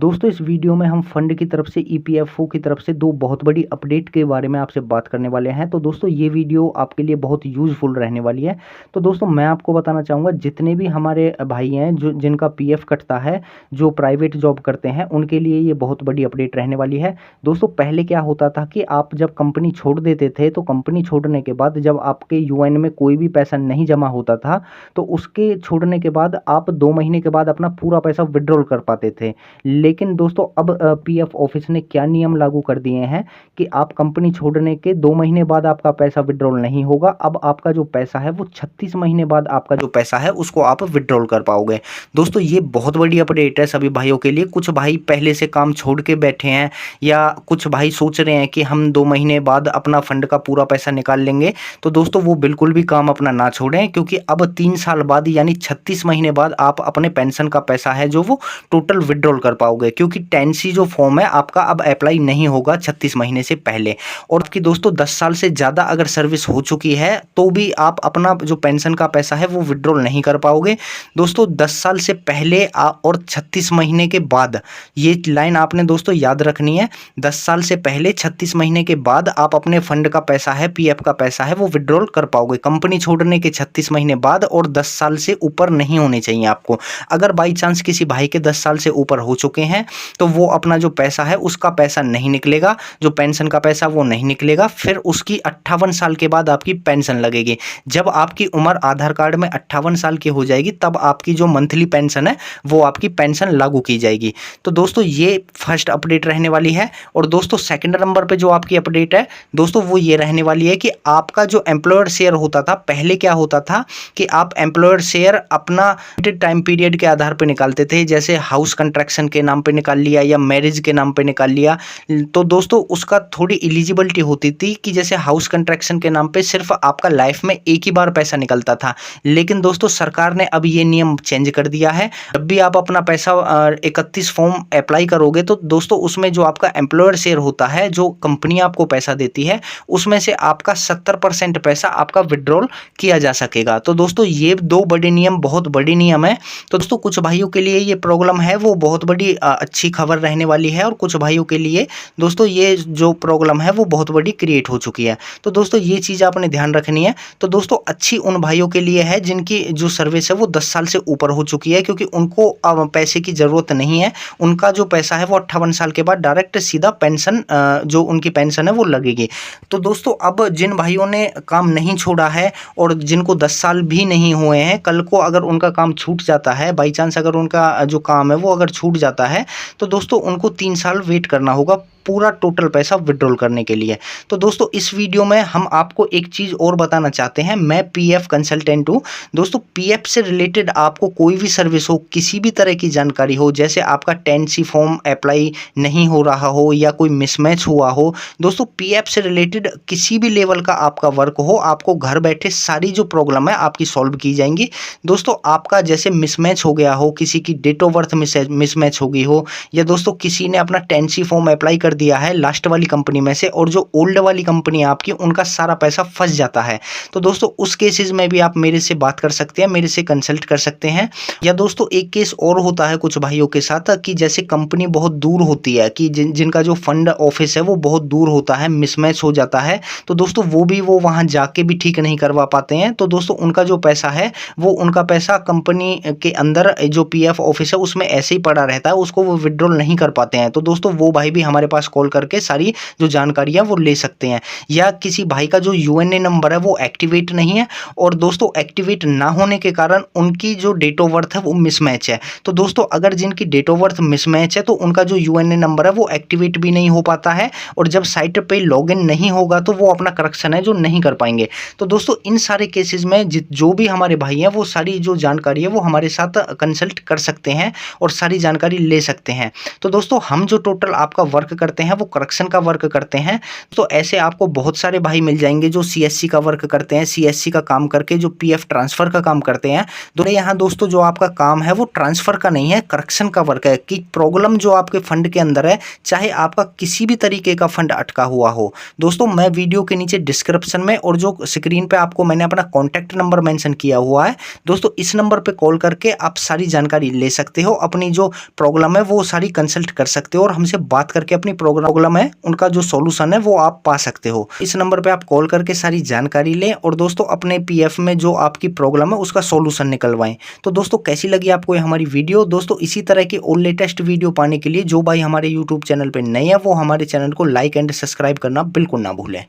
दोस्तों इस वीडियो में हम फंड की तरफ से ईपीएफओ की तरफ से दो बहुत बड़ी अपडेट के बारे में आपसे बात करने वाले हैं। तो दोस्तों ये वीडियो आपके लिए बहुत यूज़फुल रहने वाली है। तो दोस्तों मैं आपको बताना चाहूँगा, जितने भी हमारे भाई हैं जो जिनका पीएफ कटता है, जो प्राइवेट जॉब करते हैं, उनके लिए ये बहुत बड़ी अपडेट रहने वाली है। दोस्तों पहले क्या होता था कि आप जब कंपनी छोड़ देते थे तो कंपनी छोड़ने के बाद जब आपके यूएन में कोई भी पैसा नहीं जमा होता था तो उसके छोड़ने के बाद आप 2 महीने के बाद अपना पूरा पैसा विड्रॉल कर पाते थे। लेकिन दोस्तों अब पीएफ ऑफिस ने क्या नियम लागू कर दिए हैं कि आप कंपनी छोड़ने के 2 महीने बाद आपका पैसा विड्रॉल नहीं होगा। अब आपका जो पैसा है वो 36 महीने बाद आपका जो पैसा है उसको आप विड्रॉल कर पाओगे। दोस्तों ये बहुत बड़ी अपडेट है सभी भाइयों के लिए। कुछ भाई पहले से काम छोड़ के बैठे हैं या कुछ भाई सोच रहे हैं कि हम 2 महीने बाद अपना फंड का पूरा पैसा निकाल लेंगे। तो दोस्तों वो बिल्कुल भी काम अपना ना छोड़ें, क्योंकि अब 3 साल बाद यानी 36 महीने बाद आप अपने पेंशन का पैसा है जो वो टोटल विड्रॉल कर पाओगे, क्योंकि 10C जो फॉर्म है आपका अब अप्लाई नहीं होगा 36 महीने से पहले। और आपकी दोस्तों 10 साल से ज़्यादा अगर सर्विस हो चुकी है तो भी आप अपना जो पेंशन का पैसा है वो विड्रॉल नहीं कर पाओगे। दोस्तों 10 साल से पहले और 36 महीने के बाद, ये लाइन आपने दोस्तों याद रखनी है। 10 साल से पहले 36 महीने के बाद आप अपने फंड का पैसा है, पीएफ का पैसा है, वो विड्रॉल कर पाओगे कंपनी छोड़ने के 36 महीने बाद। और 10 साल से ऊपर नहीं होने चाहिए आपको। अगर बाई चांस किसी भाई के 10 साल से ऊपर हो चुके हैं तो वो अपना जो पैसा है उसका पैसा नहीं निकलेगा, जो पेंशन का पैसा वो नहीं निकलेगा। फिर उसकी 58 साल के बाद आपकी पेंशन लगेगी। जब आपकी उम्र आधार कार्ड में 58 साल की हो जाएगी तब आपकी जो मंथली पेंशन है वो आपकी पेंशन लागू की जाएगी। तो दोस्तों ये फर्स्ट अपडेट रहने वाली है। और दोस्तों सेकंड नंबर पे जो आपकी अपडेट है दोस्तों वो ये रहने वाली है कि आपका जो एम्प्लॉयर शेयर होता था, पहले क्या होता था कि आप एम्प्लॉयर शेयर अपना टाइम पीरियड के आधार पर निकालते थे, जैसे हाउस कंट्रैक्शन के नाम पे निकाल लिया या मैरिज के नाम पे निकाल लिया। तो दोस्तों उसका थोड़ी एलिजिबिलिटी होती थी कि जैसे हाउस कंट्रैक्शन के नाम पे सिर्फ आपका लाइफ में एक ही बार पैसा निकलता था। लेकिन दोस्तों सरकार ने अब ये नियम चेंज कर दिया है। जब भी आप अपना पैसा 31 फॉर्म अप्लाई करोगे तो दोस्तों उसमें जो आपका एम्प्लॉयर शेयर होता है, जो कंपनी आपको पैसा देती है, उसमें से आपका 70% पैसा आपका विड्रॉल किया जा सकेगा। तो दोस्तों ये दो बड़े नियम बहुत बड़े नियम है। तो दोस्तों कुछ भाइयों के लिए ये प्रॉब्लम है वो बहुत बड़ी अच्छी खबर रहने वाली है, और कुछ भाइयों के लिए दोस्तों ये जो प्रॉब्लम है वो बहुत बड़ी क्रिएट हो चुकी है। तो दोस्तों ये चीज़ आपने ध्यान रखनी है। तो दोस्तों अच्छी उन भाइयों के लिए है जिनकी जो सर्विस है वो 10 साल से ऊपर हो चुकी है, क्योंकि उनको अब पैसे की ज़रूरत नहीं है। उनका जो पैसा है वो 58 साल के बाद डायरेक्ट सीधा पेंशन, जो उनकी पेंशन है वो लगेगी। तो दोस्तों अब जिन भाइयों ने काम नहीं छोड़ा है और जिनको 10 साल भी नहीं हुए हैं, कल को अगर उनका काम छूट जाता है, बाई चांस अगर उनका जो काम है वो अगर छूट जाता है तो दोस्तों उनको 3 साल वेट करना होगा पूरा टोटल पैसा विड्रॉल करने के लिए। तो दोस्तों इस वीडियो में हम आपको एक चीज़ और बताना चाहते हैं। मैं पीएफ कंसल्टेंट हूँ। दोस्तों पीएफ से रिलेटेड आपको कोई भी सर्विस हो, किसी भी तरह की जानकारी हो, जैसे आपका 10C फॉर्म अप्लाई नहीं हो रहा हो या कोई मिसमैच हुआ हो, दोस्तों पीएफ से रिलेटेड किसी भी लेवल का आपका वर्क हो, आपको घर बैठे सारी जो प्रॉब्लम है आपकी सॉल्व की जाएंगी। दोस्तों आपका जैसे मिसमैच हो गया हो, किसी की डेट ऑफ बर्थ मिसमैच हो गई हो, या दोस्तों किसी ने अपना 10C फॉर्म अप्लाई कर दिया है लास्ट वाली कंपनी में से और जो ओल्ड वाली कंपनी है आपकी उनका सारा पैसा फंस जाता है, तो दोस्तों उस केसेस में भी आप मेरे से बात कर सकते हैं, मेरे से कंसल्ट कर सकते हैं। या दोस्तों एक केस और होता है कुछ भाइयों के साथ कि जैसे कंपनी बहुत दूर होती है, कि जिनका जो फंड ऑफिस है वो बहुत दूर होता है, मिसमैच हो जाता है, तो दोस्तों वो वहाँ जाके भी ठीक नहीं करवा पाते हैं। तो दोस्तों उनका जो पैसा है वो उनका पैसा कंपनी के अंदर जो पीएफ ऑफिस है उसमें ऐसे ही पड़ा रहता है, उसको वो विड्रॉल नहीं कर पाते हैं। तो दोस्तों वो भाई भी हमारे पास कॉल करके सारी जो जानकारियां वो ले सकते हैं। या किसी भाई का जो यूएनए नंबर है वो एक्टिवेट नहीं है और दोस्तों एक्टिवेट ना होने के कारण उनकी जो डेट ऑफ बर्थ है वो मिसमैच है। तो दोस्तों अगर जिनकी डेट ऑफ बर्थ मिसमैच है तो उनका जो यूएनए नंबर है वो एक्टिवेट भी नहीं हो पाता है, और जब साइट पे लॉगिन नहीं होगा तो वो अपना करेक्शन है जो नहीं कर पाएंगे। तो दोस्तों इन सारे केसेस में जो भी हमारे भाई हैं वो सारी जो जानकारी है वो हमारे साथ कंसल्ट कर सकते हैं और सारी जानकारी ले सकते हैं। तो दोस्तों हम जो टोटल आपका वर्क करते करते हैं वो करेक्शन का वर्क करते हैं। तो ऐसे आपको बहुत सारे भाई मिल जाएंगे जो सीएससी का वर्क करते हैं, सीएससी का काम करके जो पीएफ ट्रांसफर का काम करते हैं। तो यहाँ दोस्तों जो आपका काम है वो ट्रांसफर का नहीं है, करेक्शन का वर्क है कि प्रॉब्लम जो आपके फंड के अंदर है, चाहे आपका किसी भी तरीके का फंड अटका हुआ हो। दोस्तों मैं वीडियो के नीचे डिस्क्रिप्शन में और जो स्क्रीन पे आपको मैंने अपना कॉन्टैक्ट नंबर मेंशन किया हुआ है, दोस्तों इस नंबर पे कॉल करके आप सारी जानकारी ले सकते हो, अपनी जो प्रॉब्लम है वो सारी कंसल्ट कर सकते हो और हमसे बात करके अपनी प्रॉब्लम है उनका जो सॉल्यूशन है वो आप पा सकते हो। इस नंबर पे आप कॉल करके सारी जानकारी लें और दोस्तों अपने पीएफ में जो आपकी प्रॉब्लम है उसका सॉल्यूशन निकलवाएं। तो दोस्तों कैसी लगी आपको ये हमारी वीडियो? दोस्तों इसी तरह की और लेटेस्ट वीडियो पाने के लिए जो भाई हमारे यूट्यूब चैनल पे नए हैं वो हमारे चैनल को लाइक एंड सब्सक्राइब करना बिल्कुल ना भूलें।